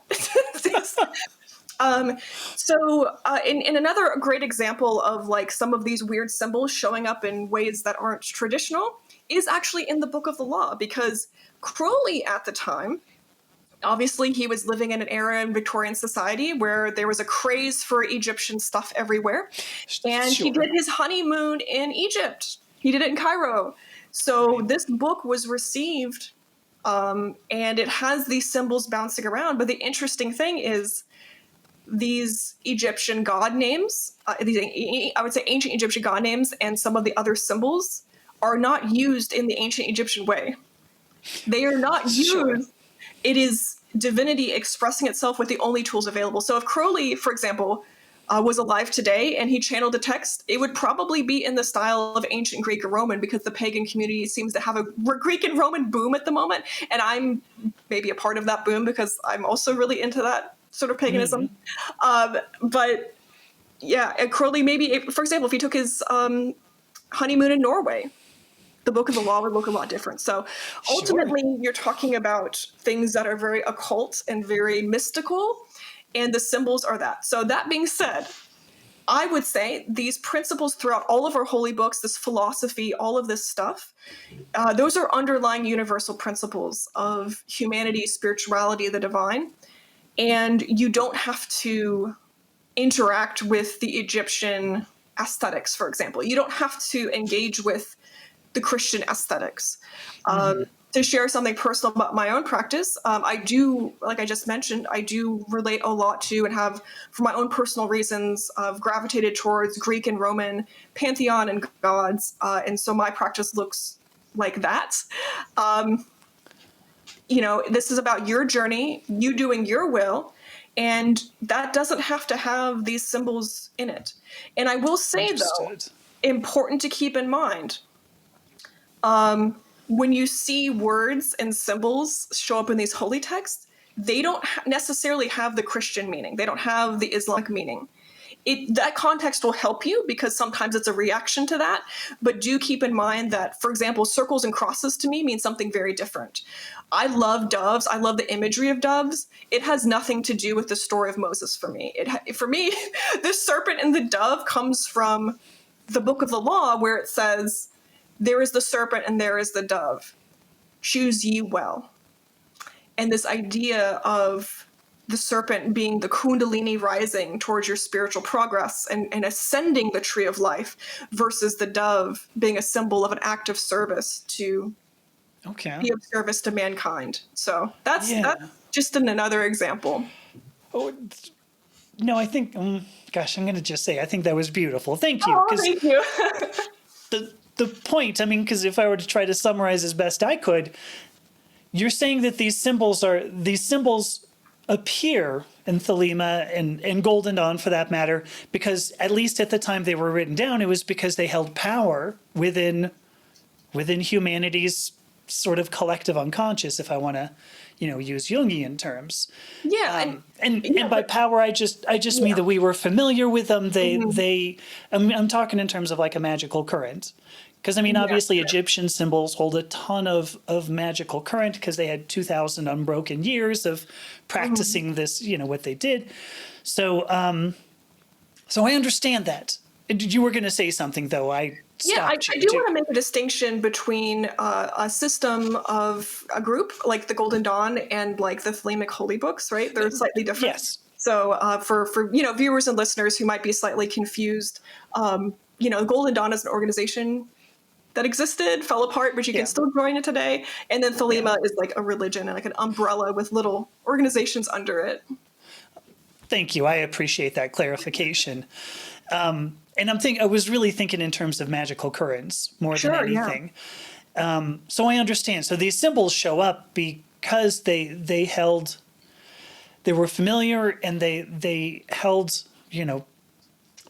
In another great example of like some of these weird symbols showing up in ways that aren't traditional is actually in the Book of the Law, because Crowley at the time, obviously he was living in an era in Victorian society where there was a craze for Egyptian stuff everywhere. And he did his honeymoon in Egypt. He did it in Cairo. So this book was received and it has these symbols bouncing around. But the interesting thing is these Egyptian god names, I would say ancient Egyptian god names and some of the other symbols are not used in the ancient Egyptian way. They are not used. Sure. It is divinity expressing itself with the only tools available. So if Crowley, for example, was alive today and he channeled a text, it would probably be in the style of ancient Greek or Roman, because the pagan community seems to have a Greek and Roman boom at the moment. And I'm maybe a part of that boom because I'm also really into that sort of paganism. But yeah, Crowley, maybe, for example, if he took his honeymoon in Norway, the Book of the Law would look a lot different. So ultimately, you're talking about things that are very occult and very mystical, and the symbols are that. So that being said, I would say these principles throughout all of our holy books, this philosophy, all of this stuff, those are underlying universal principles of humanity, spirituality, the divine. And you don't have to interact with the Egyptian aesthetics, for example. You don't have to engage with the Christian aesthetics. To share something personal about my own practice, I do, like I just mentioned, I do relate a lot to and have, for my own personal reasons, gravitated towards Greek and Roman pantheon and gods. And so my practice looks like that. This is about your journey, you doing your will, and that doesn't have to have these symbols in it. And I will say, though, important to keep in mind, when you see words and symbols show up in these holy texts, they don't necessarily have the Christian meaning. They don't have the Islamic meaning. That context will help you because sometimes it's a reaction to that. But do keep in mind that, for example, circles and crosses to me mean something very different. I love doves. I love the imagery of doves. It has nothing to do with the story of Moses for me. For me, the serpent and the dove comes from the Book of the Law, where it says, "There is the serpent and there is the dove. Choose ye well." And this idea of the serpent being the kundalini rising towards your spiritual progress and ascending the tree of life, versus the dove being a symbol of an act of service to be of service to mankind. So that's just another example. Oh, no, I think, gosh, I'm going to just say, I think that was beautiful. Thank you. Oh, thank you. the point, I mean, because if I were to try to summarize as best I could, you're saying that these symbols appear in Thelema and Golden Dawn, for that matter, because at least at the time they were written down, it was because they held power within humanity's sort of collective unconscious, if I want to, use Jungian terms. Yeah. And by power, I just mean that we were familiar with them. I'm talking in terms of like a magical current. Because, I mean, obviously Egyptian symbols hold a ton of magical current because they had 2,000 unbroken years of practicing this, what they did. So so I understand that. You were going to say something, though. I do want to make a distinction between a system of a group like the Golden Dawn and like the Thelemic holy books, right? They're slightly different. Yes. So for viewers and listeners who might be slightly confused, Golden Dawn is an organization that existed, fell apart, but you can still join it today. And then Thelema is like a religion and like an umbrella with little organizations under it. Thank you. I appreciate that clarification. And I was really thinking in terms of magical currents more than anything. Yeah. So I understand. So these symbols show up because they were familiar and they held,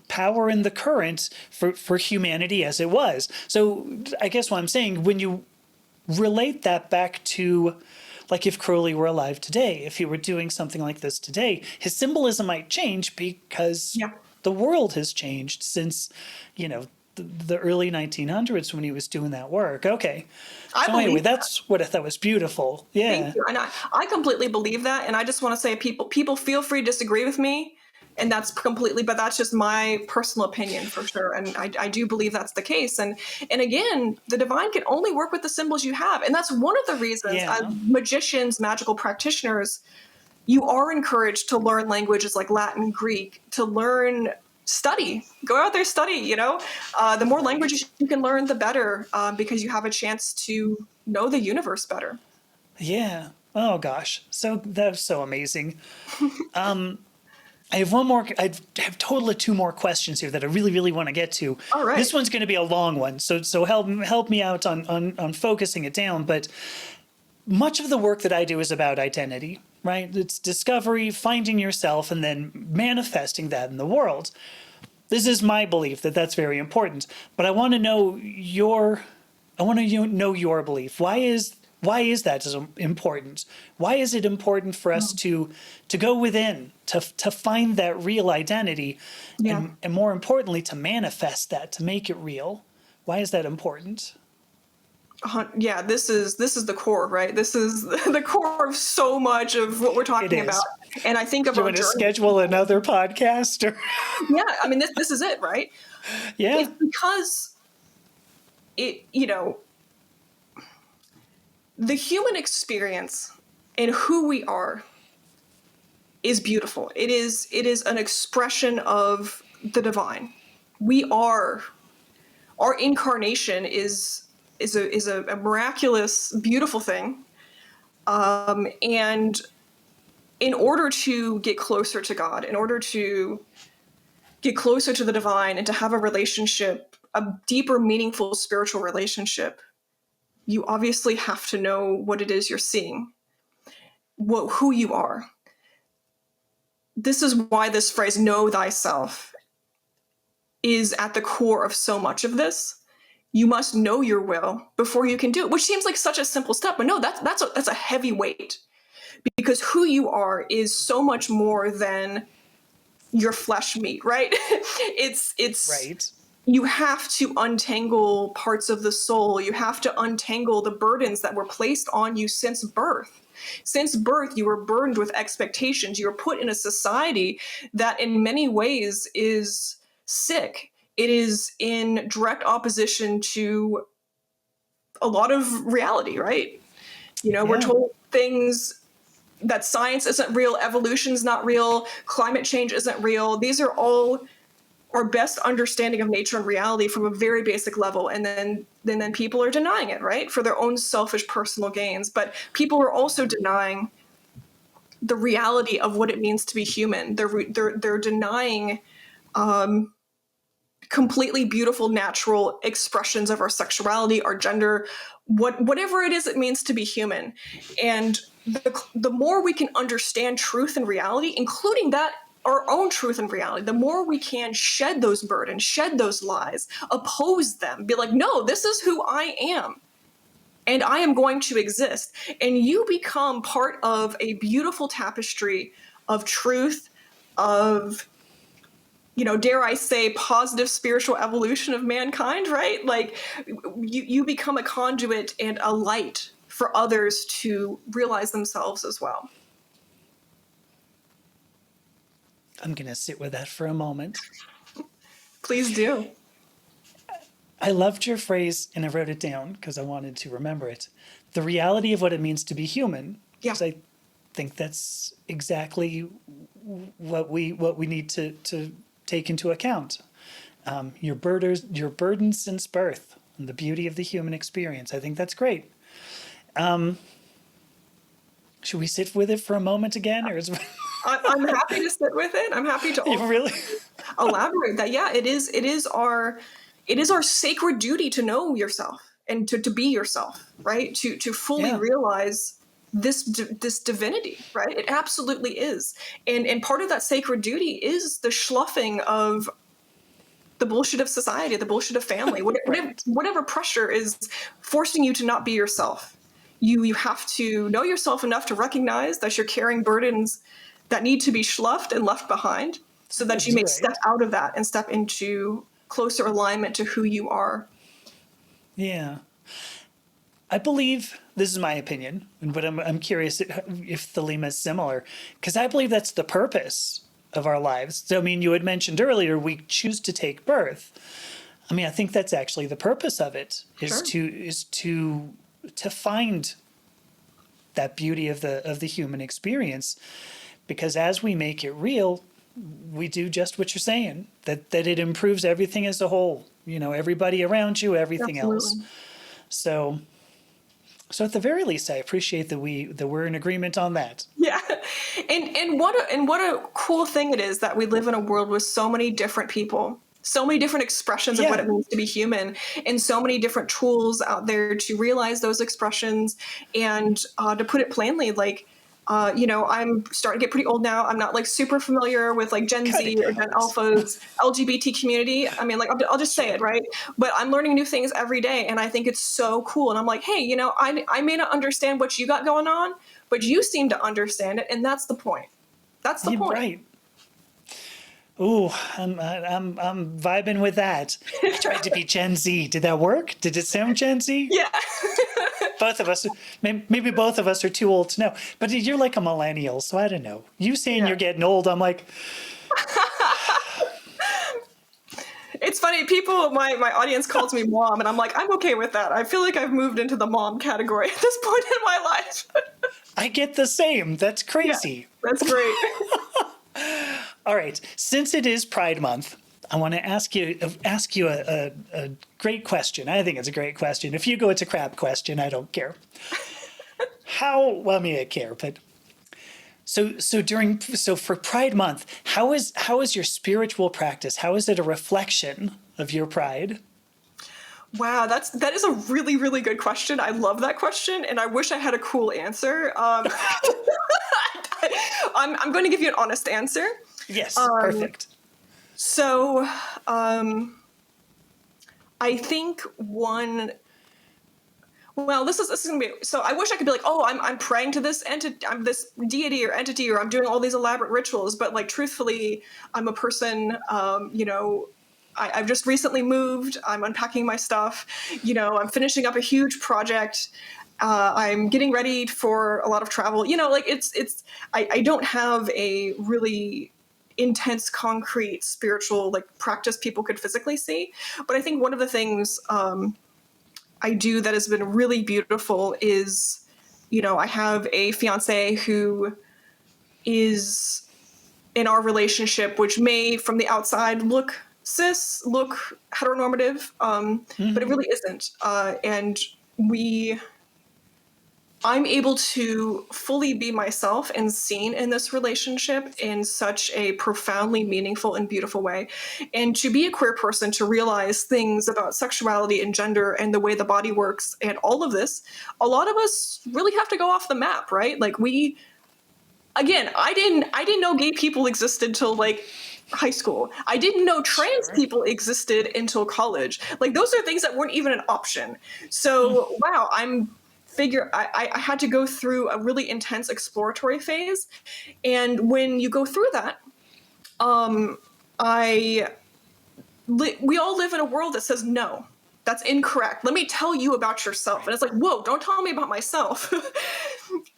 power in the current for humanity as it was. So I guess what I'm saying, when you relate that back to, like, if Crowley were alive today, if he were doing something like this today, his symbolism might change because the world has changed since, the early 1900s when he was doing that work. Okay. Anyway, that's what I thought was beautiful. Yeah. Thank you. And I completely believe that. And I just want to say, people feel free to disagree with me. And that's but that's just my personal opinion for sure. And I do believe that's the case. And again, the divine can only work with the symbols you have. And that's one of the reasons magicians, magical practitioners, you are encouraged to learn languages like Latin, Greek, to study, go out there, study, the more languages you can learn, the better, because you have a chance to know the universe better. Yeah. Oh gosh. So that's so amazing. I have one more. I have a total of two more questions here that I really, really want to get to. All right. This one's going to be a long one, so help me out on focusing it down. But much of the work that I do is about identity, right? It's discovery, finding yourself, and then manifesting that in the world. This is my belief that that's very important. But I want to know your belief. Why is that so important? Why is it important for us to go within, to find that real identity, Yeah. and more importantly, to manifest that, to make it real? Why is that important? Yeah, this is the core, right? This is the core of so much of what we're It talking about. is. And I think of Do you our want to journey. schedule another podcast? Or Yeah, I mean, this is it, right? yeah, It's because the human experience and who we are is beautiful. It is an expression of the divine. We are Our incarnation is a miraculous, beautiful thing. And in order to get closer to God, in order to get closer to the divine and to have a relationship, a deeper, meaningful spiritual relationship, you obviously have to know what it is you're seeing, who you are. This is why this phrase, know thyself, is at the core of so much of this. You must know your will before you can do it, which seems like such a simple step, but no, that's a heavy weight, because who you are is so much more than your flesh meat, right? it's right. You have to untangle parts of the soul. You have to untangle the burdens that were placed on you since birth. Since birth, you were burdened with expectations. You were put in a society that in many ways is sick. It is in direct opposition to a lot of reality, right? We're Yeah, told things that science isn't real, evolution's not real, climate change isn't real. These are all our best understanding of nature and reality from a very basic level, and then people are denying it, right, for their own selfish personal gains. But people are also denying the reality of what it means to be human. They're denying completely beautiful natural expressions of our sexuality, our gender, whatever it is it means to be human. And the more we can understand truth and reality, including that our own truth and reality, the more we can shed those burdens, shed those lies, oppose them, be like, no, this is who I am. And I am going to exist. And you become part of a beautiful tapestry of truth, of, dare I say, positive spiritual evolution of mankind, right? Like, you become a conduit and a light for others to realize themselves as well. I'm going to sit with that for a moment. Please do. I loved your phrase, and I wrote it down because I wanted to remember it. The reality of what it means to be human, Yeah. because I think that's exactly what we need to take into account. Your burdens since birth, and the beauty of the human experience. I think that's great. Should we sit with it for a moment again, or is I'm happy to sit with it. I'm happy to you really? elaborate that. Yeah, it is our sacred duty to know yourself and to be yourself, right? To fully Yeah, realize this divinity, right? It absolutely is. And part of that sacred duty is the schluffing of the bullshit of society, the bullshit of family, right. whatever pressure is forcing you to not be yourself. You have to know yourself enough to recognize that you're carrying burdens that need to be schluffed and left behind, so that you That's may step right. out of that and step into closer alignment to who you are. Yeah. I believe this is my opinion, but I'm curious if Thelema is similar, because I believe that's the purpose of our lives. So, I mean, you had mentioned earlier we choose to take birth. I mean, I think that's actually the purpose of it is Sure. to find that beauty of the human experience, because as we make it real, we do just what you're saying, that it improves everything as a whole. Everybody around you, everything else. Absolutely. So at the very least, I appreciate that we're in agreement on that. Yeah. And what a cool thing it is that we live in a world with so many different people, so many different expressions of what Yeah, it means to be human, and so many different tools out there to realize those expressions. And to put it plainly, like, I'm starting to get pretty old now. I'm not like super familiar with like Gen Cut Z it or down, Gen Liz. Alpha's LGBT community. I mean, like, I'll just say it, right? But I'm learning new things every day, and I think it's so cool. And I'm like, hey, I may not understand what you got going on, but you seem to understand it, and that's the point. That's the You're point. right. Ooh, I'm vibing with that. I tried to be Gen Z. Did that work? Did it sound Gen Z? Yeah. Both of us, maybe both of us are too old to know. But you're like a millennial, so I don't know. You saying Yeah. you're getting old, I'm like, It's funny. People, my audience calls me mom, and I'm like, I'm okay with that. I feel like I've moved into the mom category at this point in my life. I get the same. That's Yeah, crazy. that's great. All right. Since it is Pride Month, I want to ask you a great question. I think it's a great question. If you go, it's a crap question. I don't care. Well, I mean, I care, but so for Pride Month, how is your spiritual practice? How is it a reflection of your pride? Wow, that is a really, really good question. I love that question, and I wish I had a cool answer. I'm going to give you an honest answer. Yes, perfect. So, I think well, this is gonna be. So I wish I could be like, oh, I'm praying to this entity, I'm this deity or entity, or I'm doing all these elaborate rituals. But like, truthfully, I'm a person. I've just recently moved. I'm unpacking my stuff. I'm finishing up a huge project. I'm getting ready for a lot of travel. Like it's. I don't have a really intense, concrete spiritual like practice people could physically see. But I think one of the things I do that has been really beautiful is, I have a fiance who is in our relationship, which may from the outside look cis, look heteronormative, but it really isn't. And I'm able to fully be myself and seen in this relationship in such a profoundly meaningful and beautiful way. And to be a queer person, to realize things about sexuality and gender and the way the body works and all of this, a lot of us really have to go off the map, right? Like I didn't know gay people existed till like high school. I didn't know trans people existed until college. Like those are things that weren't even an option. So wow, I had to go through a really intense exploratory phase. And when you go through that, we all live in a world that says no. That's incorrect. Let me tell you about yourself. And it's like, whoa, don't tell me about myself.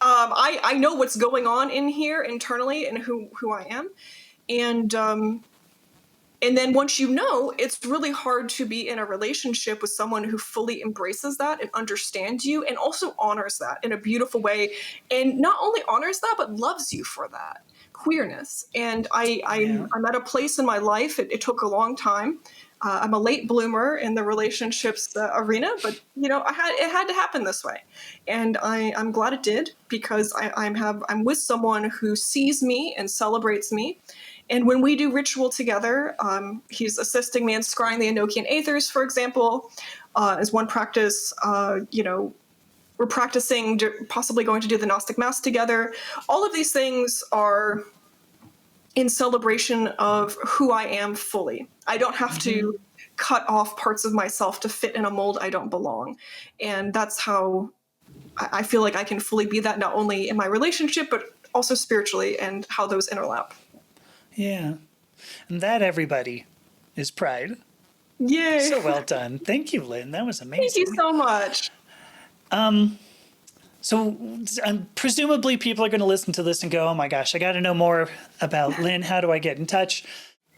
I know what's going on in here internally and who I am. And then once it's really hard to be in a relationship with someone who fully embraces that and understands you and also honors that in a beautiful way. And not only honors that, but loves you for that queerness. And I'm at a place in my life, it took a long time. I'm a late bloomer in the relationships arena, but it had to happen this way, and I'm glad it did because I'm with someone who sees me and celebrates me. And when we do ritual together, he's assisting me in scrying the Enochian Aethers, for example, as one practice. We're practicing possibly going to do the Gnostic Mass together. All of these things are in celebration of who I am fully. I don't have to cut off parts of myself to fit in a mold I don't belong. And that's how I feel like I can fully be that, not only in my relationship, but also spiritually, and how those interlap. Yeah. And that, everybody, is pride. Yay. So well done. Thank you, Lynn. That was amazing. Thank you so much. So presumably people are going to listen to this and go, oh my gosh, I got to know more about Lynn. How do I get in touch?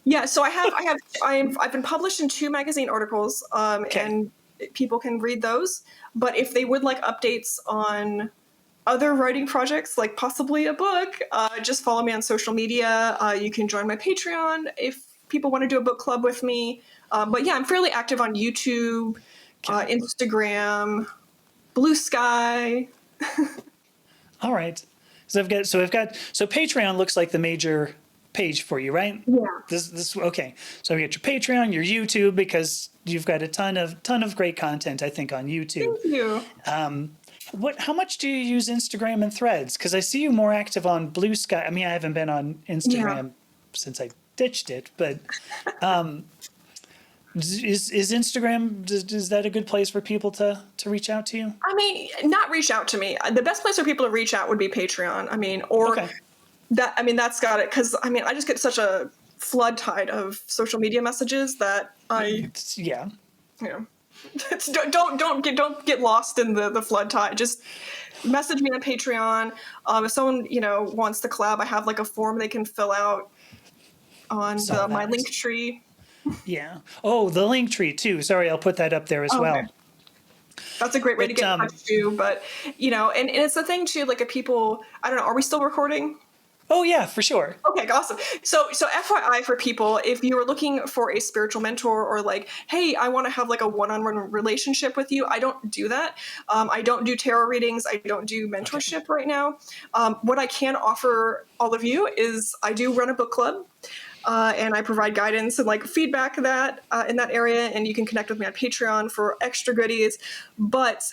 Yeah, so I've been published in 2 magazine articles, and people can read those. But if they would like updates on other writing projects, like possibly a book, just follow me on social media. You can join my Patreon if people want to do a book club with me. But yeah, I'm fairly active on YouTube, Instagram, Blue Sky. All right. So Patreon looks like the major page for you, right? Yeah. This okay. So we got your Patreon, your YouTube, because you've got a ton of great content, I think, on YouTube. Thank you. How much do you use Instagram and Threads? Because I see you more active on Blue Sky. I mean, I haven't been on Yeah. Instagram since I ditched it, but is Instagram, is that a good place for people to reach out to you? I mean, not reach out to me. The best place for people to reach out would be Patreon. I mean, or Okay. that, I mean, that's got it. Cause I mean, I just get such a flood tide of social media messages that Yeah. you know, don't get lost in the flood tide. Just message me on Patreon. If someone, wants to collab, I have like a form they can fill out on Saw my that. link tree. Yeah. Oh, the link tree too. Sorry, I'll put that up there as Oh, okay. well. That's a great way to But get in touch too. But, and it's the thing too, like if people, I don't know, are we still recording? oh yeah, for sure. Okay, awesome. So FYI for people, if you are looking for a spiritual mentor or like, hey, I want to have like a one-on-one relationship with you, I don't do that. I don't do tarot readings. I don't do Okay. mentorship right now. What I can offer all of you is I do run a book club. And I provide guidance and like feedback that in that area, and you can connect with me on Patreon for extra goodies. But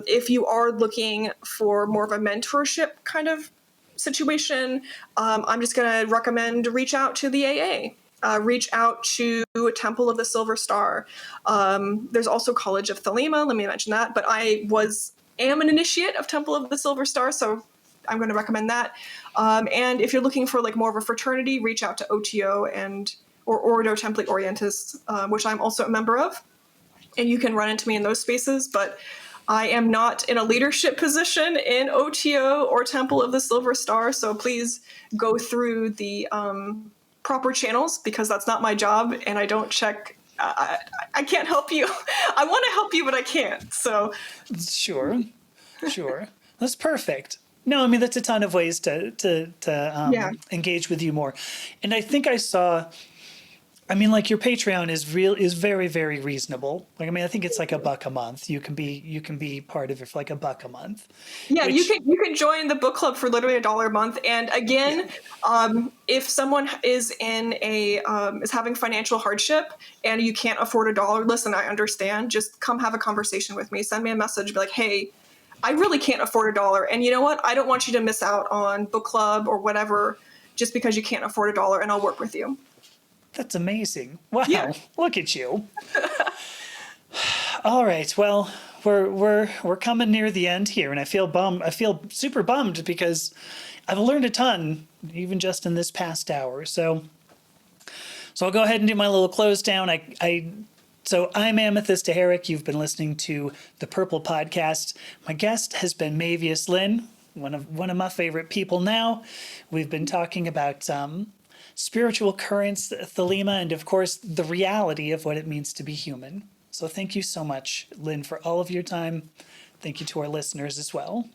if you are looking for more of a mentorship kind of situation, I'm just going to recommend reach out to the AA. Reach out to Temple of the Silver Star. There's also College of Thelema. Let me mention that. But am an initiate of Temple of the Silver Star, so I'm going to recommend that. And if you're looking for like more of a fraternity, reach out to OTO or Ordo Templi Orientis, which I'm also a member of. And you can run into me in those spaces, but I am not in a leadership position in OTO or Temple of the Silver Star, so please go through the proper channels because that's not my job, and I don't check. I can't help you. I want to help you, but I can't. So Sure. Sure. That's perfect. No, I mean that's a ton of ways yeah, engage with you more. And I think I saw, I mean, like your Patreon is very, very reasonable. Like, I mean, I think it's like $1 a month. You can be part of it for like $1 a month, yeah. You which, can join the book club for literally $1 a month. And yeah, again, if someone is in is having financial hardship and you can't afford $1, listen, I understand. Just come have a conversation with me. Send me a message. Be like, hey, I really can't afford $1. And you know what? I don't want you to miss out on book club or whatever just because you can't afford $1, and I'll work with you. that's amazing. Yeah. Wow, look at you. All right, well, we're coming near the end here, and I feel bummed. I feel super bummed because I've learned a ton, even just in this past hour. So I'll go ahead and do my little close down. So I'm Amethyst Herrick. You've been listening to the Purple Podcast. My guest has been Maevius Lynn, one of my favorite people now. We've been talking about spiritual currents, Thelema, and of course the reality of what it means to be human. So thank you so much, Lynn, for all of your time. Thank you to our listeners as well.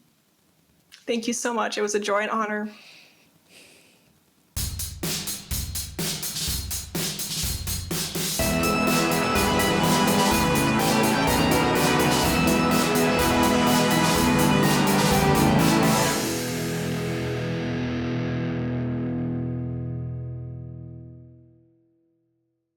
Thank you so much. It was a joy and honor.